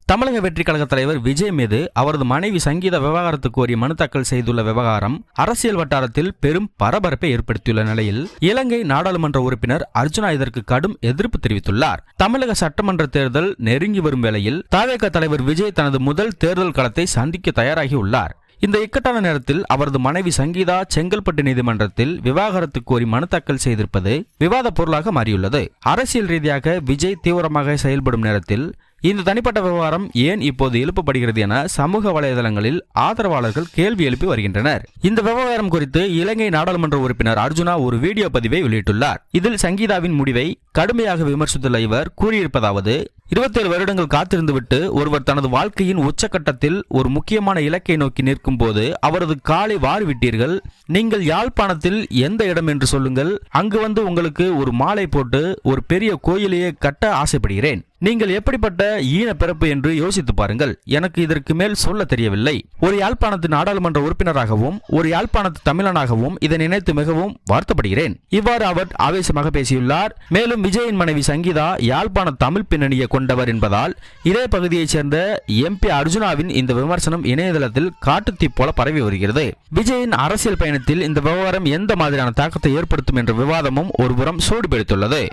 தமிழக வெற்றி கழக தலைவர் விஜய் மீது அவரது மனைவி சங்கீதா விவகாரத்து கோரி மனு தாக்கல் செய்துள்ள விவகாரம் அரசியல் வட்டாரத்தில் பெரும் பரபரப்பை ஏற்படுத்தியுள்ள நிலையில் இலங்கை நாடாளுமன்ற உறுப்பினர் அர்ஜுனா இதற்கு கடும் எதிர்ப்பு தெரிவித்துள்ளார். தமிழக சட்டமன்ற தேர்தல் நெருங்கி வரும் வேளையில் தவேக தலைவர் விஜய் தனது முதல் தேர்தல் களத்தை சந்திக்க தயாராகி உள்ளார். இந்த இக்கட்டான நேரத்தில் அவரது மனைவி சங்கீதா செங்கல்பட்டு நீதிமன்றத்தில் விவாகரத்து கோரி மனு தாக்கல் செய்திருப்பது விவாத பொருளாக மாறியுள்ளது. அரசியல் ரீதியாக விஜய் தீவிரமாக செயல்படும் நேரத்தில் இந்த தனிப்பட்ட விவகாரம் ஏன் இப்போது எழுப்பப்படுகிறது என சமூக வலைதளங்களில் ஆதரவாளர்கள் கேள்வி எழுப்பி வருகின்றனர். இந்த விவகாரம் குறித்து இலங்கை நாடாளுமன்ற உறுப்பினர் அர்ஜுனா ஒரு வீடியோ பதிவை வெளியிட்டுள்ளார். இதில் சங்கீதாவின் முடிவை கடுமையாக விமர்சித்துள்ள இவர் கூறியிருப்பதாவது: 27 வருடங்கள் காத்திருந்துவிட்டு ஒருவர் தனது வாழ்க்கையின் உச்சகட்டத்தில் ஒரு முக்கியமான இலக்கை நோக்கி நிற்கும் போது அவரது காலை வாரிவிட்டீர்கள். நீங்கள் யாழ்ப்பாணத்தில் எந்த இடம் என்று சொல்லுங்கள், அங்கு வந்து உங்களுக்கு ஒரு மாலை போட்டு ஒரு பெரிய கோயிலையே கட்ட ஆசைப்படுகிறேன். நீங்கள் எப்படிப்பட்ட ஈன பிறப்பு என்று யோசித்து பாருங்கள். எனக்கு இதற்கு மேல் சொல்ல தெரியவில்லை. ஒரு யாழ்ப்பாணத்து நாடாளுமன்ற உறுப்பினராகவும் ஒரு யாழ்ப்பாணத்து தமிழனாகவும் இதை நினைத்து மிகவும் வருத்தப்படுகிறேன். இவ்வாறு அவர் ஆவேசமாக பேசியுள்ளார். மேலும் விஜயின் மனைவி சங்கீதா யாழ்ப்பாண தமிழ் பின்னணியை கொண்டவர் என்பதால் இதே பகுதியைச் சேர்ந்த MP அர்ஜுனாவின் இந்த விமர்சனம் இணையதளத்தில் காட்டுத்தீ போல பரவி வருகிறது. விஜயின் அரசியல் பயணத்தில் இந்த விவகாரம் எந்த மாதிரியான தாக்கத்தை ஏற்படுத்தும் என்ற விவாதமும் ஒருபுறம் சூடு பிடித்துள்ளது.